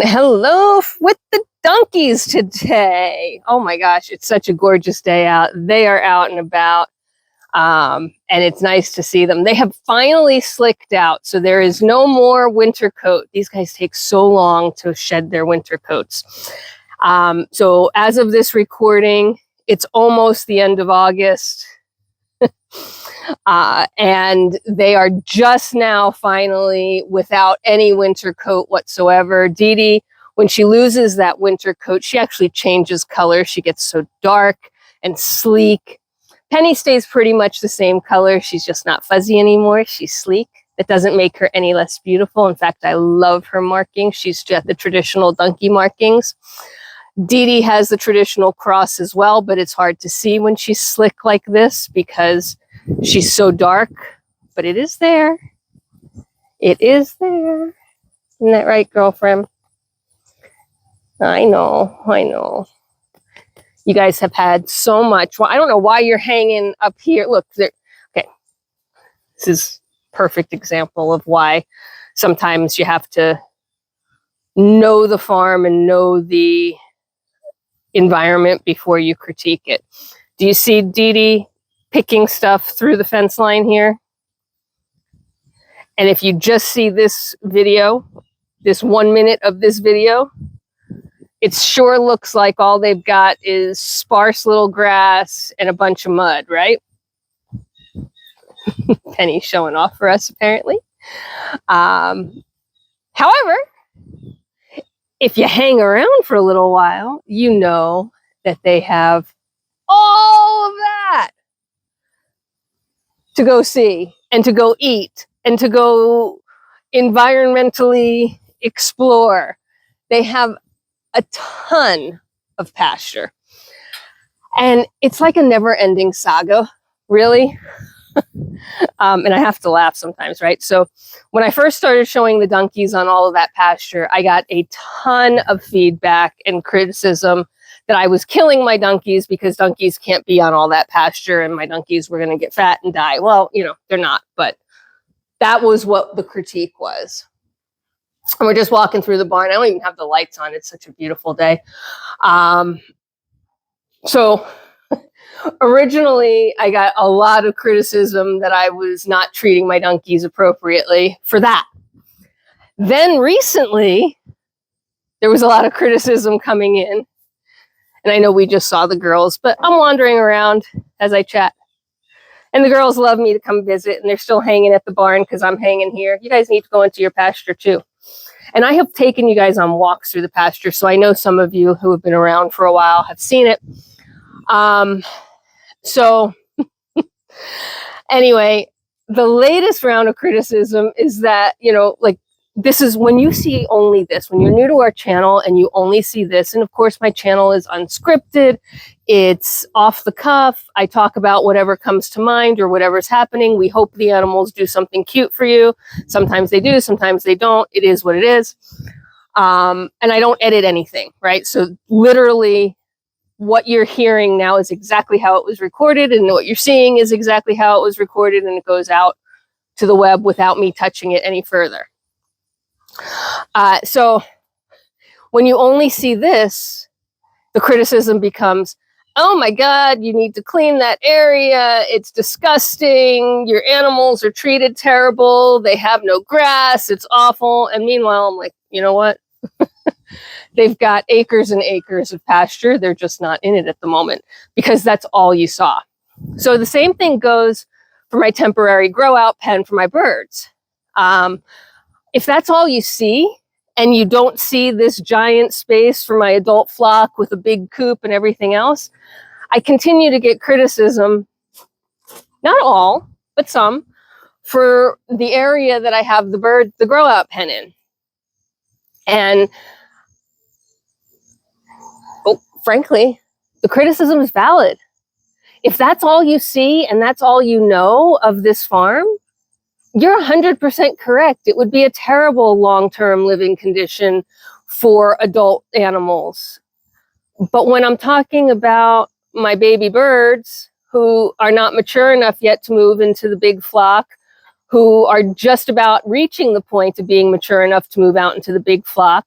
Hello with the donkeys today. Oh my gosh, it's such a gorgeous day out. They are out and about, and it's nice to see them. They have finally slicked out, so there is no more winter coat. These guys take so long to shed their winter coats. So as of this recording, it's almost the end of August. And they are just now finally without any winter coat whatsoever. Dee Dee, when she loses that winter coat, she actually changes color. She gets so dark and sleek. Penny stays pretty much the same color. She's just not fuzzy anymore. She's sleek. That doesn't make her any less beautiful. In fact, I love her markings. She's got the traditional donkey markings. Dee Dee has the traditional cross as well, but it's hard to see when she's slick like this because she's so dark, but it is there. It is there. Isn't that right, girlfriend? I know. You guys have had so much. Well, I don't know why you're hanging up here. Look, there. Okay. This is a perfect example of why sometimes you have to know the farm and know the environment before you critique it. Do you see Dee Dee picking stuff through the fence line here? And if you just see this video, this 1 minute of this video, it sure looks like all they've got is sparse little grass and a bunch of mud, right? Penny's showing off for us, apparently. However, if you hang around for a little while, you know that they have all of that to go see and to go eat and to go environmentally explore. They have a ton of pasture. And it's like a never-ending saga, really. And I have to laugh sometimes, right? So when I first started showing the donkeys on all of that pasture, I got a ton of feedback and criticism that I was killing my donkeys because donkeys can't be on all that pasture and my donkeys were going to get fat and die. Well, you know, they're not, but that was what the critique was. And we're just walking through the barn. I don't even have the lights on. It's such a beautiful day. So originally, I got a lot of criticism that I was not treating my donkeys appropriately for that. Then recently, there was a lot of criticism coming in. And I know we just saw the girls, but I'm wandering around as I chat. And the girls love me to come visit, and they're still hanging at the barn because I'm hanging here. You guys need to go into your pasture too. And I have taken you guys on walks through the pasture, so I know some of you who have been around for a while have seen it. So anyway, the latest round of criticism is that, you know, like, this is when you see only this, when you're new to our channel and you only see this. And of course, my channel is unscripted. It's off the cuff. I talk about whatever comes to mind or whatever's happening. We hope the animals do something cute for you. Sometimes they do, sometimes they don't. It is what it is. And I don't edit anything, right? So literally what you're hearing now is exactly how it was recorded, and what you're seeing is exactly how it was recorded, and it goes out to the web without me touching it any further. So when you only see this, the criticism becomes, oh my God, you need to clean that area. It's disgusting. Your animals are treated terrible. They have no grass. It's awful. And meanwhile, I'm like, you know what? They've got acres and acres of pasture. They're just not in it at the moment because that's all you saw. So the same thing goes for my temporary grow out pen for my birds. If that's all you see and you don't see this giant space for my adult flock with a big coop and everything else, I continue to get criticism, not all, but some, for the area that I have the grow out pen in. And frankly, the criticism is valid. If that's all you see and that's all you know of this farm, you're 100% correct. It would be a terrible long-term living condition for adult animals. But when I'm talking about my baby birds who are not mature enough yet to move into the big flock, who are just about reaching the point of being mature enough to move out into the big flock,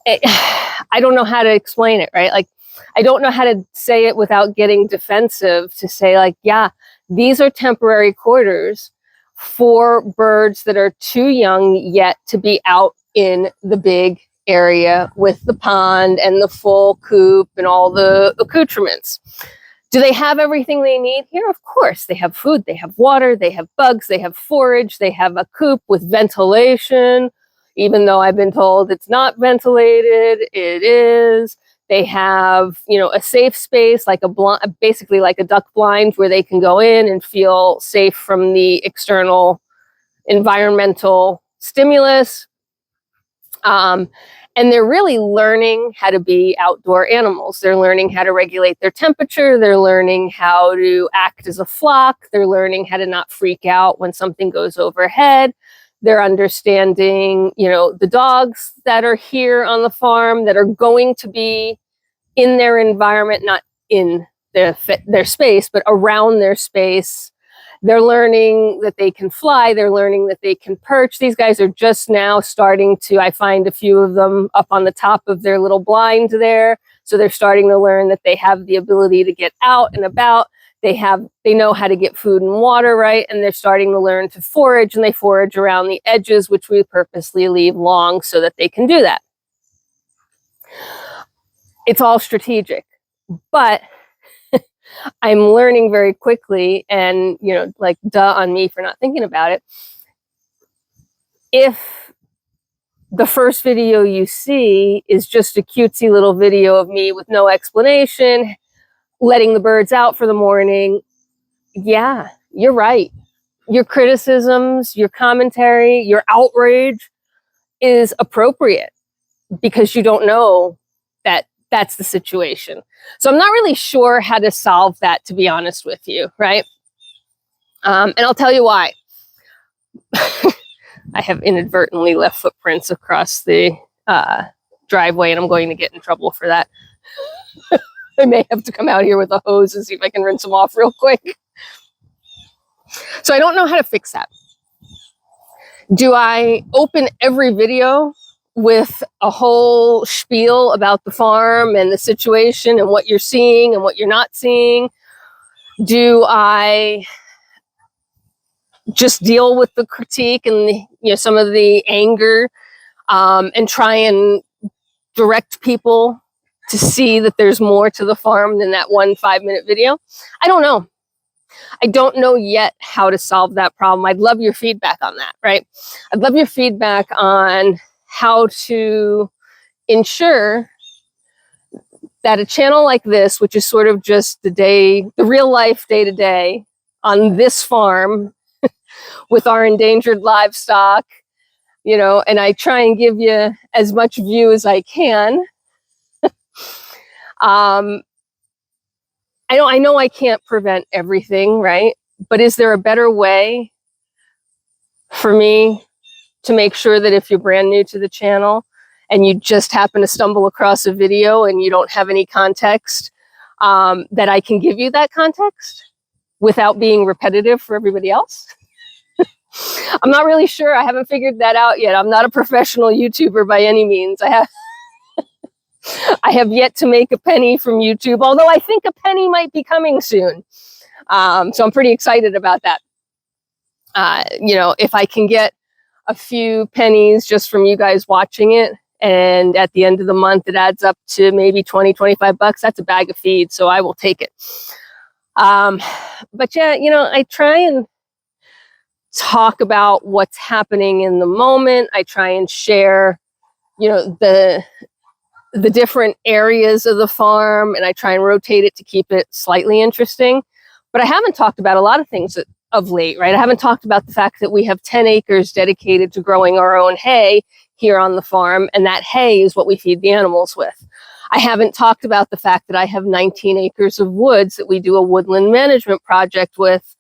I don't know how to explain it, right? Like, I don't know how to say it without getting defensive, to say like, yeah, these are temporary quarters for birds that are too young yet to be out in the big area with the pond and the full coop and all the accoutrements. Do they have everything they need here? Of course. They have food, they have water, they have bugs, they have forage, they have a coop with ventilation. Even though I've been told it's not ventilated, it is. They have, you know, a safe space, like basically like a duck blind, where they can go in and feel safe from the external environmental stimulus. And they're really learning how to be outdoor animals. They're learning how to regulate their temperature. They're learning how to act as a flock. They're learning how to not freak out when something goes overhead. They're understanding, you know, the dogs that are here on the farm that are going to be in their environment, not in their space, but around their space. They're learning that they can fly. They're learning that they can perch. These guys are just now starting to, I find a few of them up on the top of their little blind there. So they're starting to learn that they have the ability to get out and about. They know how to get food and water, right? And they're starting to learn to forage, and they forage around the edges, which we purposely leave long so that they can do that. It's all strategic, but I'm learning very quickly, and, you know, like, duh on me for not thinking about it. If the first video you see is just a cutesy little video of me with no explanation, letting the birds out for the morning, yeah, you're right. Your criticisms, your commentary, your outrage is appropriate, because you don't know that that's the situation. So I'm not really sure how to solve that, to be honest with you, right? And I'll tell you why. I have inadvertently left footprints across the driveway, and I'm going to get in trouble for that. I may have to come out here with a hose and see if I can rinse them off real quick. So I don't know how to fix that. Do I open every video with a whole spiel about the farm and the situation and what you're seeing and what you're not seeing? Do I just deal with the critique and the, you know, some of the anger, and try and direct people to see that there's more to the farm than that 1 5-minute video? I don't know. I don't know yet how to solve that problem. I'd love your feedback on that, right? I'd love your feedback on how to ensure that a channel like this, which is sort of just the real life day to day on this farm with our endangered livestock, you know, and I try and give you as much view as I can. I know I can't prevent everything, right? But is there a better way for me to make sure that if you're brand new to the channel and you just happen to stumble across a video and you don't have any context, that I can give you that context without being repetitive for everybody else? I'm not really sure. I haven't figured that out yet. I'm not a professional YouTuber by any means. I have yet to make a penny from YouTube, although I think a penny might be coming soon. So I'm pretty excited about that. You know, if I can get a few pennies just from you guys watching it, and at the end of the month it adds up to maybe 20, 25 bucks, that's a bag of feed, so I will take it. But yeah, you know, I try and talk about what's happening in the moment. I try and share, you know, the different areas of the farm, and I try and rotate it to keep it slightly interesting. But I haven't talked about a lot of things of late, right? I haven't talked about the fact that we have 10 acres dedicated to growing our own hay here on the farm, and that hay is what we feed the animals with. I haven't talked about the fact that I have 19 acres of woods that we do a woodland management project with,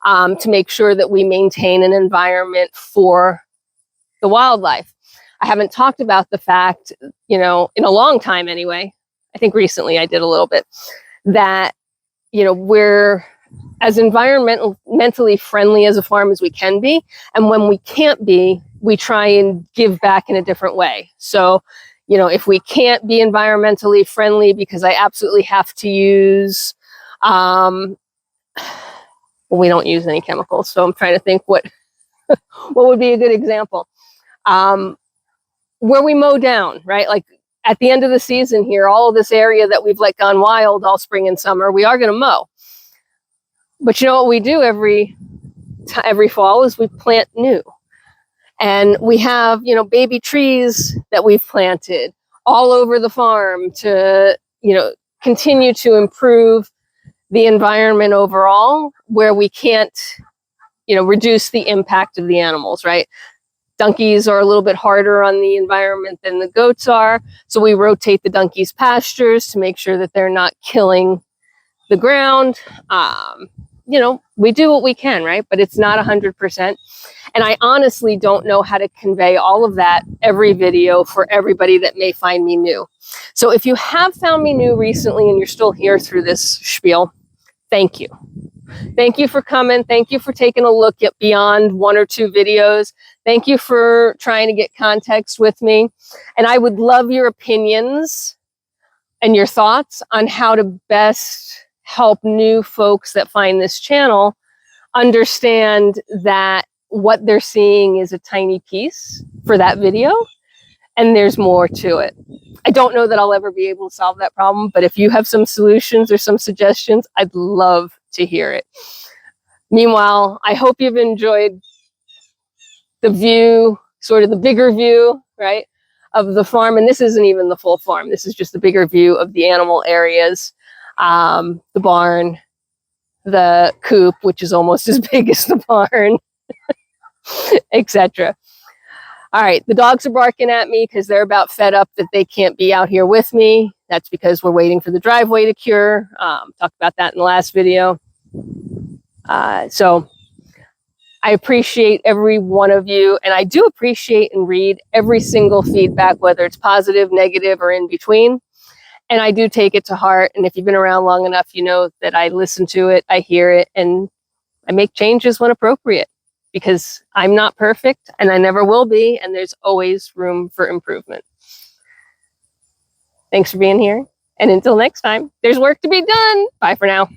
to make sure that we maintain an environment for the wildlife. I haven't talked about the fact, you know, in a long time anyway, I think recently I did a little bit, that, you know, we're as environmentally friendly as a farm as we can be. And when we can't be, we try and give back in a different way. So, You know, if we can't be environmentally friendly because I absolutely have to use, well, we don't use any chemicals. So I'm trying to think what would be a good example. Where we mow down, right? Like at the end of the season here, all of this area that we've let gone wild all spring and summer, we are going to mow. But you know what we do every fall is we plant new. And we have, you know, baby trees that we've planted all over the farm to, you know, continue to improve the environment overall, where we can't, you know, reduce the impact of the animals, right? Donkeys are a little bit harder on the environment than the goats are. So we rotate the donkeys' pastures to make sure that they're not killing the ground. You know, we do what we can, right? But it's not 100%. And I honestly don't know how to convey all of that every video for everybody that may find me new. So if you have found me new recently and you're still here through this spiel, thank you. Thank you for coming. Thank you for taking a look at beyond 1 or 2 videos. Thank you for trying to get context with me. And I would love your opinions and your thoughts on how to best help new folks that find this channel understand that what they're seeing is a tiny piece for that video, and there's more to it. I don't know that I'll ever be able to solve that problem, but if you have some solutions or some suggestions, I'd love to hear it. Meanwhile, I hope you've enjoyed the view, sort of the bigger view, right, of the farm. And this isn't even the full farm. This is just the bigger view of the animal areas, the barn, the coop, which is almost as big as the barn, etc. All right, the dogs are barking at me because they're about fed up that they can't be out here with me. That's because we're waiting for the driveway to cure. Talked about that in the last video. So I appreciate every one of you, and I do appreciate and read every single feedback, whether it's positive, negative, or in between. And I do take it to heart. And if you've been around long enough, you know that I listen to it, I hear it, and I make changes when appropriate, because I'm not perfect and I never will be. And there's always room for improvement. Thanks for being here. And until next time, there's work to be done. Bye for now.